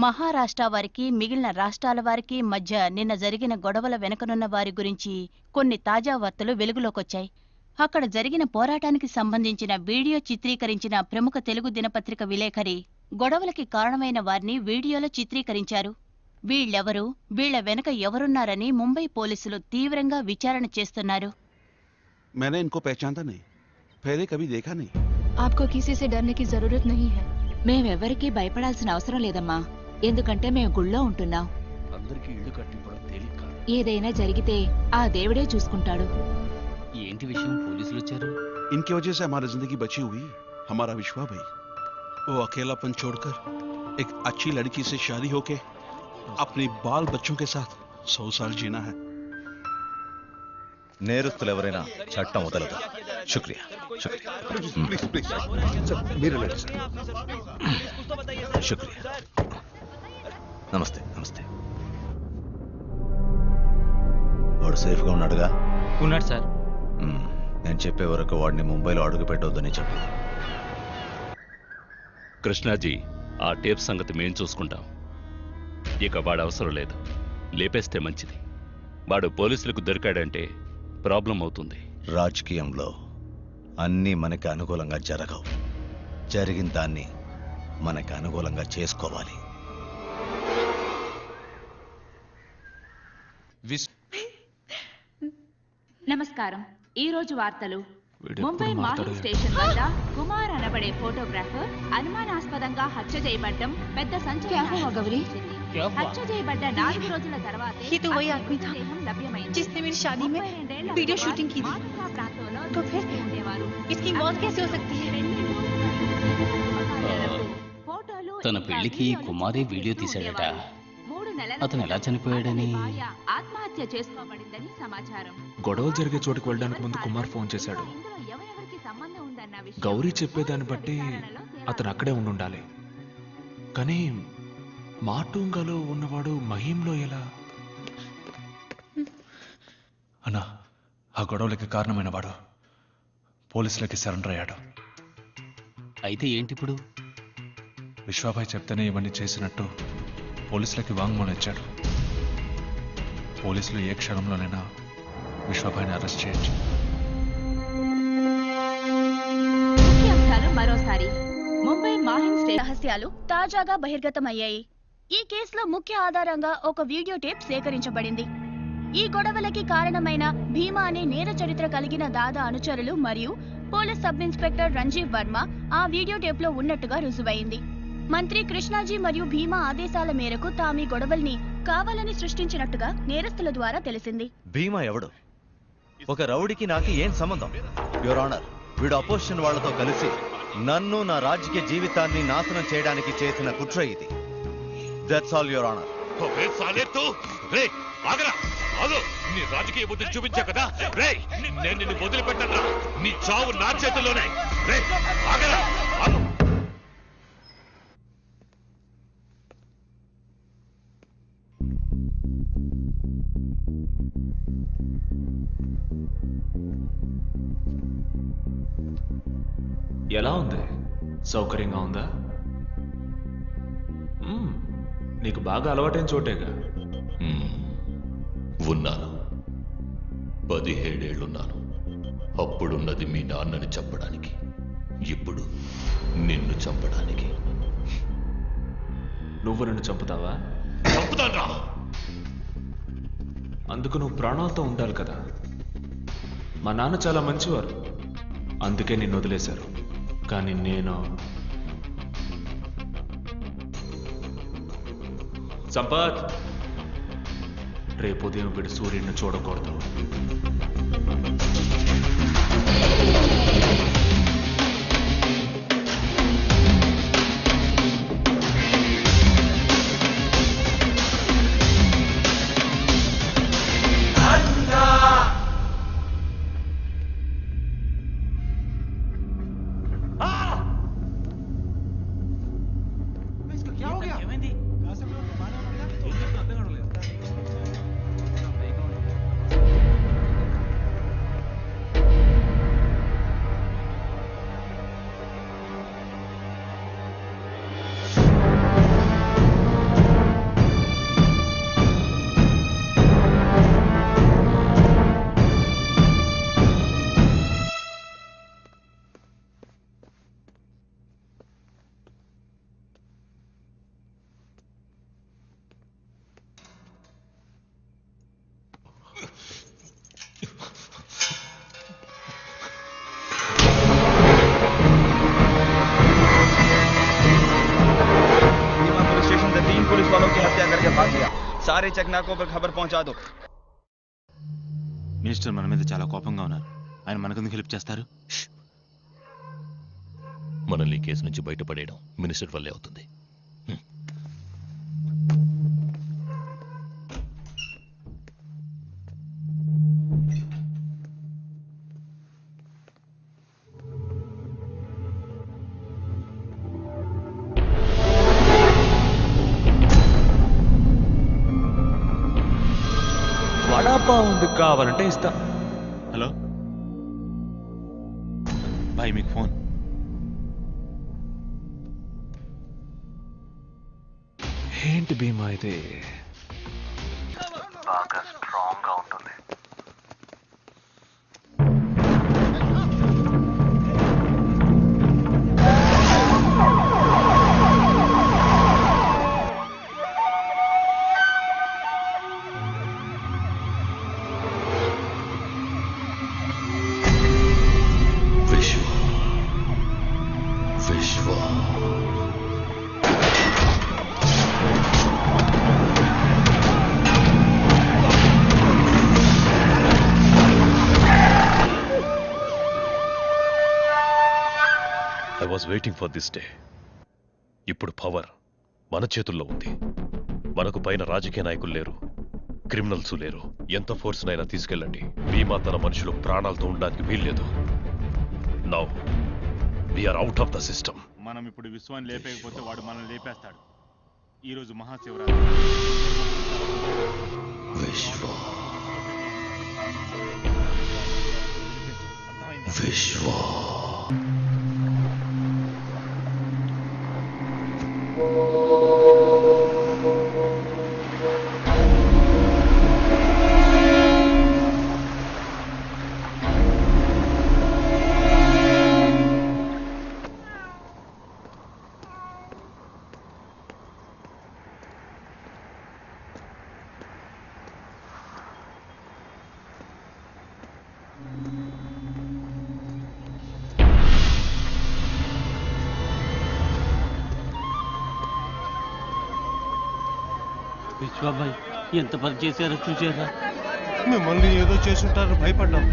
మహారాష్ట్ర వారికి మిగిలిన రాష్ట్రాల వారికి మధ్య నిన్న జరిగిన గొడవల వెనుకనున్న వారి గురించి కొన్ని తాజా వార్తలు వెలుగులోకొచ్చాయి. అక్కడ జరిగిన పోరాటానికి సంబంధించిన వీడియో చిత్రీకరించిన ప్రముఖ తెలుగు దినపత్రిక విలేఖరి గొడవలకి కారణమైన వారిని వీడియోలో చిత్రీకరించారు. వీళ్ళెవరు, వీళ్ల వెనుక ఎవరున్నారని ముంబై పోలీసులు తీవ్రంగా విచారణ చేస్తున్నారు. मैंने इनको पहचानता नहीं, पहले कभी देखा नहीं. आपको किसी से डरने की जरूरत नहीं है. మేమెవరికీ భయపడాల్సిన అవసరం లేదమ్మా, ఎందుకంటే మేము గుళ్ళో ఉంటున్నాం. అందరికీ ఇల్లు కట్టిపోవడం తేలిక. ఏదైనా జరిగితే ఆ దేవుడే చూసుకుంటాడు. ఏంటి విషయం? పోలీసులు వచ్చారు. इनकी वजह से हमारी जिंदगी बची हुई. हमारा विश्वा भाई, वो अकेलापन छोड़कर एक अच्छी लड़की से शादी होके अपने बाल बच्चों के साथ 100 साल जीना है. నేరస్తులు ఎవరైనా చట్టం వదలదు. శుక్రియా, శుక్రియా. ప్లీజ్ ప్లీజ్ సార్, మీరు రండి సార్. శుక్రియా. నమస్తే, నమస్తే. వాడు సేఫ్గా ఉన్నాడుగా? ఉన్నాడు సార్. నేను చెప్పే వరకు వాడిని ముంబైలో అడుగు పెట్టొద్దని చెప్పు. కృష్ణాజీ, ఆ టేప్ సంగతి మేం చూసుకుంటాం. ఇక వాడు అవసరం లేదు, లేపేస్తే మంచిది. వాడు పోలీసులకు దొరికాడంటే ప్రాబ్లం అవుతుంది. రాజకీయంలో అన్నీ మనకి అనుకూలంగా జరగవు. జరిగిన దాన్ని మనకి అనుకూలంగా చేసుకోవాలి. నమస్కారం. ఈ రోజు వార్తలు. వీడెప్పుడు ముంబై మాట్లాడాడు? మాహిం స్టేషన్ వద్ద కుమార్ అనబడే ఫోటోగ్రాఫర్ అనుమానాస్పదంగా హత్య చేయబడ్డం పెద్ద సంచలనం సృష్టించింది. హత్య చేయబడ్డ 4 రోజుల తర్వాత ये तो वही आदमी था जिसने मेरी शादी में वीडियो शूटिंग की थी। तो फिर इसकी मौत कैसे हो सकती है? తన పెళ్లికి కుమారే వీడియో తీశాడట. అతను ఎలా చనిపోయాడని ఆత్మహత్య చేసుకోబడిందని సమాచారం. గొడవలు జరిగే చోటుకు వెళ్ళడానికి ముందు కుమార్ ఫోన్ చేశాడు. గౌరీ చెప్పేదాన్ని బట్టి అతను అక్కడే ఉండాలి. కానీ మాటూంగాలో ఉన్నవాడు మహీంలో ఎలా? అన్నా, ఆ గొడవలకి కారణమైన వాడు పోలీసులకి సరెండర్ అయ్యాడు. అయితే ఏంటిప్పుడు? విశ్వాభాయ్ చెప్తేనే ఇవన్నీ చేసినట్టు పోలీసులకి వాంగ్మూలం ఇచ్చాడు. పోలీసులు ఏ క్షణంలోనైనా విశ్వాభాయ్ని అరెస్ట్ చేయొచ్చు. ముఖ్యాంశాలు మరోసారి. ముంబై మాహిం స్టేషన్ రహస్యాలు తాజాగా బహిర్గతమయ్యాయి. ఈ కేసులో ముఖ్య ఆధారంగా ఒక వీడియో టేప్ సేకరించబడింది. ఈ గొడవలకి కారణమైన భీమా అనే నేర చరిత్ర కలిగిన దాదా అనుచరులు మరియు police sub inspector Ranjeev Varma ఆ వీడియో టేప్ లో ఉన్నట్టుగా రుజువైంది. మంత్రి కృష్ణాజీ మరియు భీమా ఆదేశాల మేరకు తాము ఈ గొడవల్ని కావాలని సృష్టించినట్టుగా నేరస్తుల ద్వారా తెలిసింది. భీమా ఎవడు? ఒక రౌడీకి నాకు ఏం సంబంధం? యువర్ ఆనర్, వీడు అపోజిషన్ వాళ్లతో కలిసి నన్ను నా రాజకీయ జీవితాన్ని నాశనం చేయడానికి చేసిన కుట్ర ఇది. That's all your honour. నీ రాజకీయ బుద్ధి చూపించా కదా రే, నేను నిన్ను వదిలిపెట్టను. నీ చావు నా చేతుల్లోనే. రే ఆగరా. ఎలా ఉంది? సౌకర్యంగా ఉందా? నీకు బాగా అలవాటైన చోటేగా. ఉన్నాను, 17 ఏళ్లున్నాను. అప్పుడున్నది మీ నాన్నని చంపడానికి, ఇప్పుడు నిన్ను చంపడానికి. నువ్వు నన్ను చంపుతావా? చంపుతానా? అందుకు నువ్వు ప్రాణాలతో ఉండాలి కదా. మా నాన్న చాలా మంచివారు, అందుకే నిన్ను వదిలేశారు. కానీ నేను సంపత్, రేపు ఉదయం వీడు సూర్యుడిని చూడకూడదు. सारे चकनाकों पर खबर पहुंचा दो. మినిస్టర్ మన మీద చాలా కోపంగా ఉన్నారు. ఆయన మనకెందుకు హెల్ప్ చేస్తారు? మనల్ని కేసు నుంచి బయటపడేయడం మినిస్టర్ వల్లే అవుతుంది. వడాపావు కావాలంటే ఇస్తా. హలో భాయ్, మీకు ఫోన్. ఏంటి భీమా ఇది? బాగా స్ట్రాంగ్ గా ఉంటుంది. I was waiting for this day. ఇప్పుడు పవర్ మన చేతుల్లో ఉంది. మనకు పైన రాజకీయ నాయకులు లేరు, క్రిమినల్స్ లేరు. ఎంత ఫోర్స్ నైనా తీసుకెళ్ళండి, భీమా తన మనుషులు ప్రాణాలతో ఉండడానికి వీల్లేదు. Now we're out of the system. మనం ఇప్పుడు విశ్వాన్ని లేపేయకపోతే వాడు మనల్ని లేపేస్తాడు. ఈరోజు మహాశివరాత్రి. విశ్వ విశ్వాబాయ్ ఎంత పని చేశారో చూసారా? మిమ్మల్ని ఏదో చేసుంటారు, భయపడ్డాం.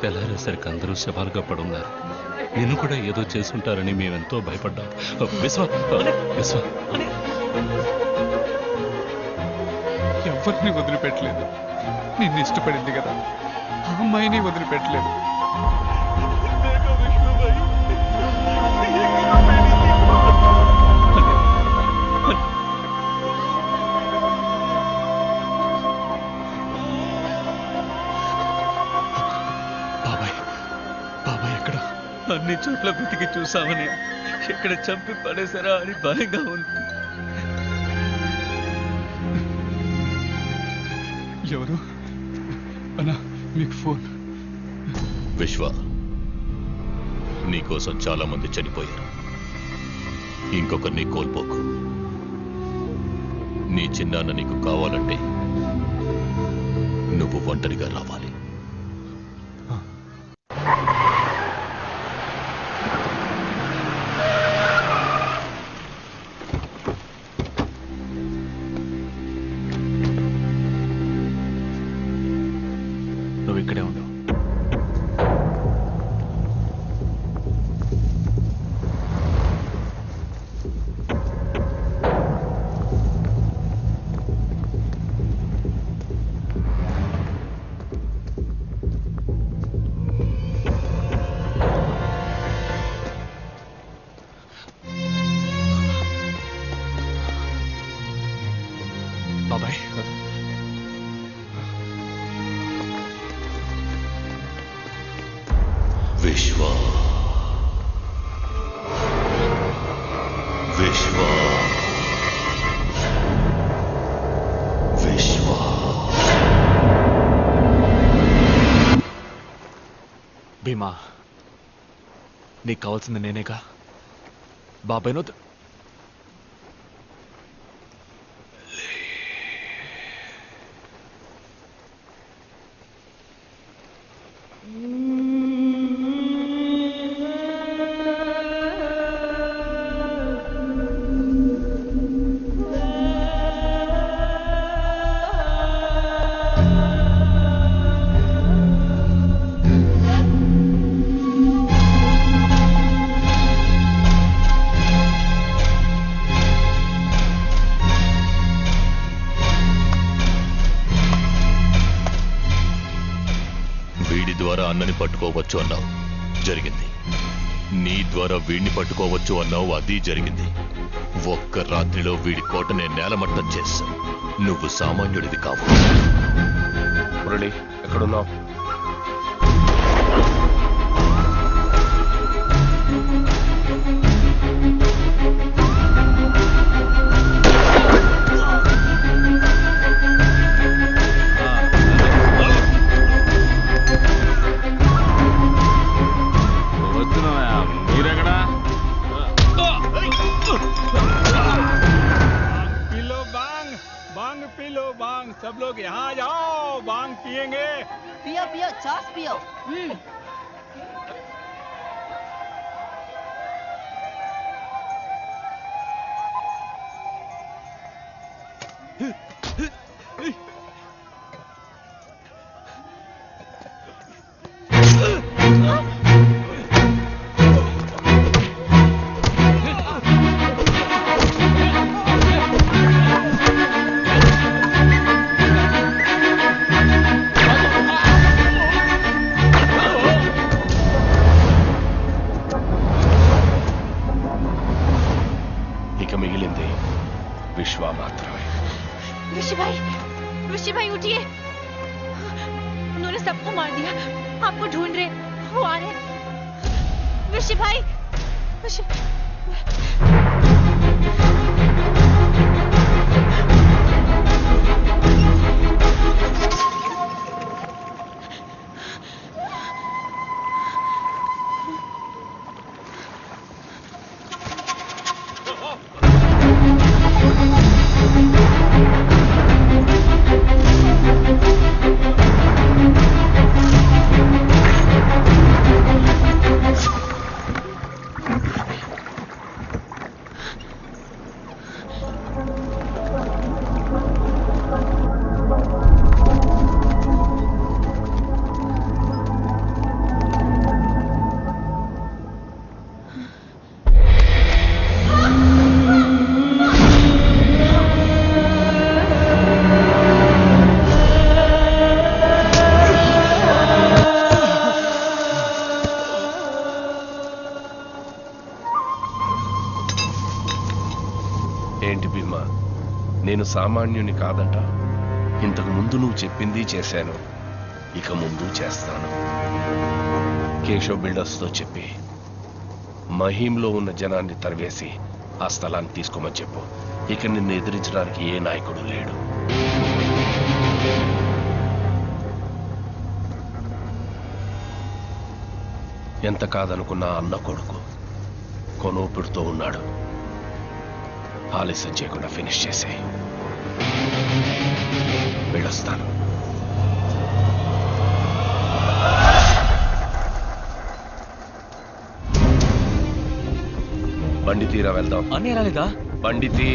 తెల్లారేసరికి అందరూ శవాలుగా పడున్నారు. నిన్ను కూడా ఏదో చేసుకుంటారని మేమెంతో భయపడ్డాం. విశ్వ విశ్వ ఎవరిని వదిలిపెట్టలేదు. నిన్ను ఇష్టపడింది కదా, ఆ అమ్మాయిని వదిలిపెట్టలేదు. అన్ని చోట్ల వెతికి చూసామని ఎక్కడ చంపి పడేశారా అని భయంగా ఉంది. ఎవరు అన్నా మీకు ఫోన్? విశ్వ, నీకోసం చాలా మంది చనిపోయారు. ఇంకొకరిని కోల్పోకు. నీ చిన్నాన్న నీకు కావాలంటే నువ్వు ఒంటరిగా రావాలి. ఇక్కడే ఉండు. బాబాయ్, విశ్వ విశ్వ విశ్వ భీమా, నీకు కావాల్సింది నేనేగా. బాబాయ్ను అన్నని పట్టుకోవచ్చు అన్నావు, జరిగింది. నీ ద్వారా వీడిని పట్టుకోవచ్చు అన్నావు, అది జరిగింది. ఒక్క రాత్రిలో వీడి కోటనే నేలమట్టం చేశా. నువ్వు సామాన్యుడివి కావు. మురళి, ఎక్కడున్నావు? सब लोग यहाँ जाओ, बांग पियेंगे। पियो पियो, छाछ पियो। ఇక మిగిలింది విశ్వ మాత్రమే. ऋषि भाई उठिए, उन्होंने सबको मार दिया, आपको ढूंढ रहे, वो आ रहे हैं। ऋषि भाई, నేను సామాన్యుని కాదట. ఇంతకు ముందు నువ్వు చెప్పింది చేశాను, ఇక ముందు చేస్తాను. కేశవ్ బిల్డర్స్తో చెప్పి మహీంలో ఉన్న జనాన్ని తరివేసి ఆ స్థలాన్ని తీసుకోమని చెప్పు. ఇక నిన్ను ఎదిరించడానికి ఏ నాయకుడు లేడు. ఎంత కాదనుకున్నా అన్న కొడుకు కొనూపిడుతో ఉన్నాడు. ఆలస్యం చేయకుండా ఫినిష్ చేసే వెళ్ళొస్తాను. బండి తీరా వెళ్దాం. అన్నయ్య రాలేదా? బండి తీ.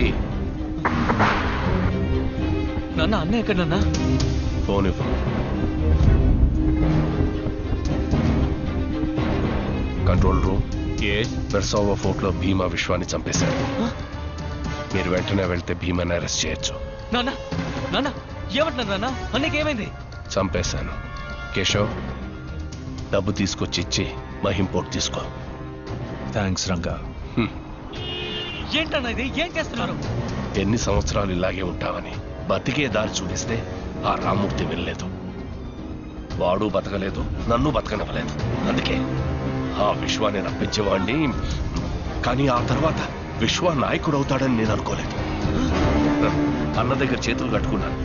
నాన్న అన్నయ్య ఎక్కడ నాన్న? Phone control room. బెర్సావో ఫోర్ట్లో భీమా విశ్వాన్ని చంపేశారు. మీరు వెంటనే వెళ్తే భీమాని అరెస్ట్ చేయొచ్చు. నాన్న నాన్న ఏమంటున్నారు నాన్న? అన్నయ్యకి ఏమైంది? చంపేశాను. కేశవ్, డబ్బు తీసుకొచ్చి ఇచ్చి మహిం పోర్ట్ తీసుకో. థ్యాంక్స్ రంగా. ఏంటన్నా ఇది? ఏం చేస్తున్నారు? ఎన్ని సంవత్సరాలు ఇలాగే ఉంటావని బతికే దారి చూపిస్తే ఆ రామ్మూర్తి వెళ్ళలేదు. వాడు బతకలేదు, నన్ను బతకనివ్వలేదు. అందుకే ఆ విశ్వాన్ని రప్పించేవాడిని. కానీ ఆ తర్వాత విశ్వ నాయకుడు అవుతాడని నేను అనుకోలేదు. అన్న దగ్గర చేతులు కట్టుకున్నాను,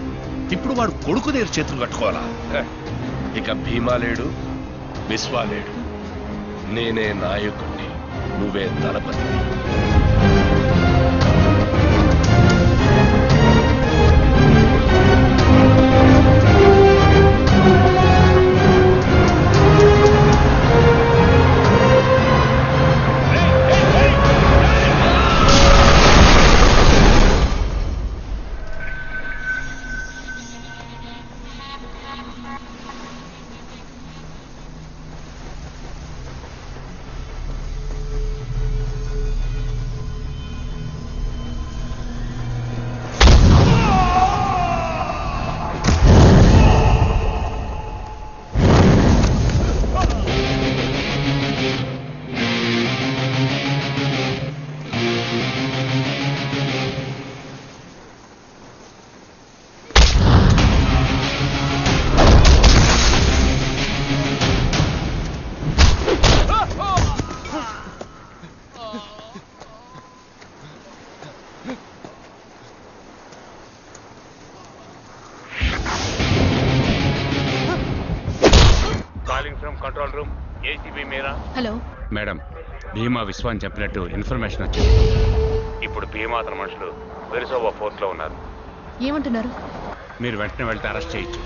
ఇప్పుడు వాడు కొడుకు దగ్గర చేతులు కట్టుకోవాలా? ఇక భీమా లేడు, విశ్వ లేడు. నేనే నాయకుడిని, నువ్వే దళపతి. హలో మేడం, భీమా విశ్వాన్ని చెప్పినట్టు ఇన్ఫర్మేషన్ వచ్చింది. ఇప్పుడు భీమా అతని మనుషులు వెరిసోవా ఫోర్ట్లో ఉన్నారు. ఏమంటున్నారు? మీరు వెంటనే వెళ్తే అరెస్ట్ చేయొచ్చు.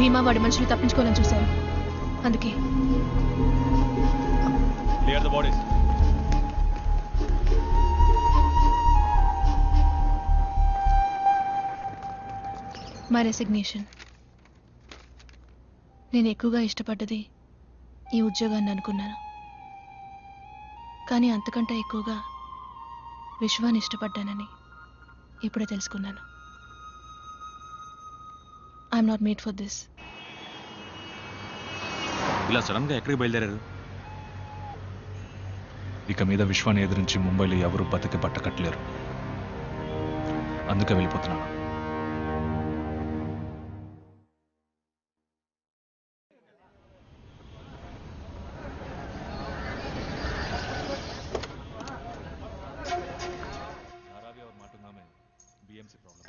భీమా వాడి మనుషులు తప్పించుకోవాలని చూశారు. అందుకే Clear the bodies. My resignation. నేను ఎక్కువగా ఇష్టపడ్డది ఈ ఉద్యోగాన్ని అనుకున్నాను, కానీ అంతకంటే ఎక్కువగా విశ్వాన్ని ఇష్టపడ్డానని ఇప్పుడే తెలుసుకున్నాను. I'm not made for this. ఇలా సడన్ గా ఎక్కడికి బయలుదేరారు? ఇక మీద విశ్వాన్ని ఎదిరించి ముంబైలో ఎవరు బతికి పట్టకట్లేరు, అందుకే వెళ్ళిపోతున్నాను.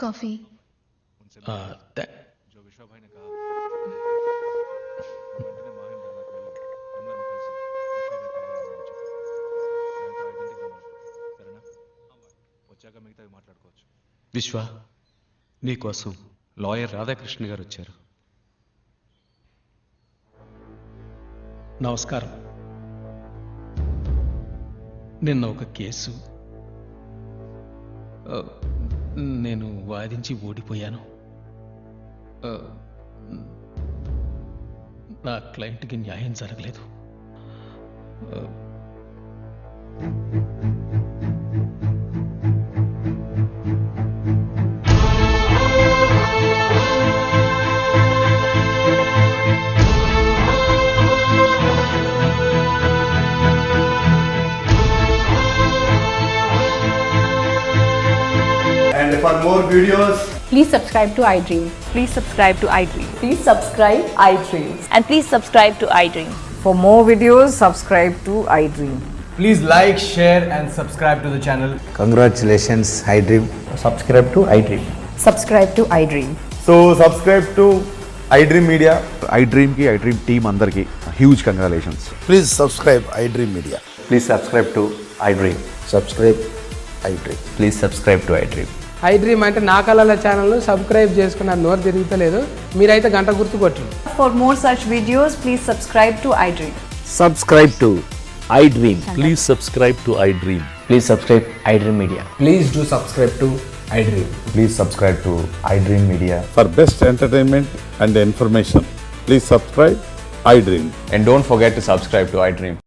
कॉफी। जो विश्वा भाई ने कहा వచ్చాక మిగతావి మాట్లాడుకోవచ్చు. విశ్వ, నీకోసం లాయర్ రాధాకృష్ణ గారు వచ్చారు. నమస్కారం. నిన్న ఒక కేసు నేను వాదించి ఓడిపోయాను. నా క్లయింట్కి న్యాయం జరగలేదు. And for more videos, please subscribe to iDream. Please subscribe to iDream. Please subscribe iDream. And please subscribe to iDream. For more videos, subscribe to iDream. please like, share and subscribe to the channel. Congratulations, iDream. Subscribe to iDream. Subscribe to iDream. So subscribe to iDream Media. iDream ki iDream team andarki huge congratulations. Please subscribe iDream Media. Please subscribe to iDream. Subscribe iDream. Please subscribe to iDream. iDream అంటే నా కళల channel subscribe చేసుకున్న నోరు తిరుగుతలేదు, మీరైతే గంట గుర్తు కొట్టండి. For more such videos, please subscribe to iDream. Subscribe to iDream. Please subscribe to iDream. Please subscribe iDream Media. Please do subscribe to iDream. Please subscribe to iDream Media. For best entertainment and information, please subscribe iDream. And don't forget to subscribe to iDream.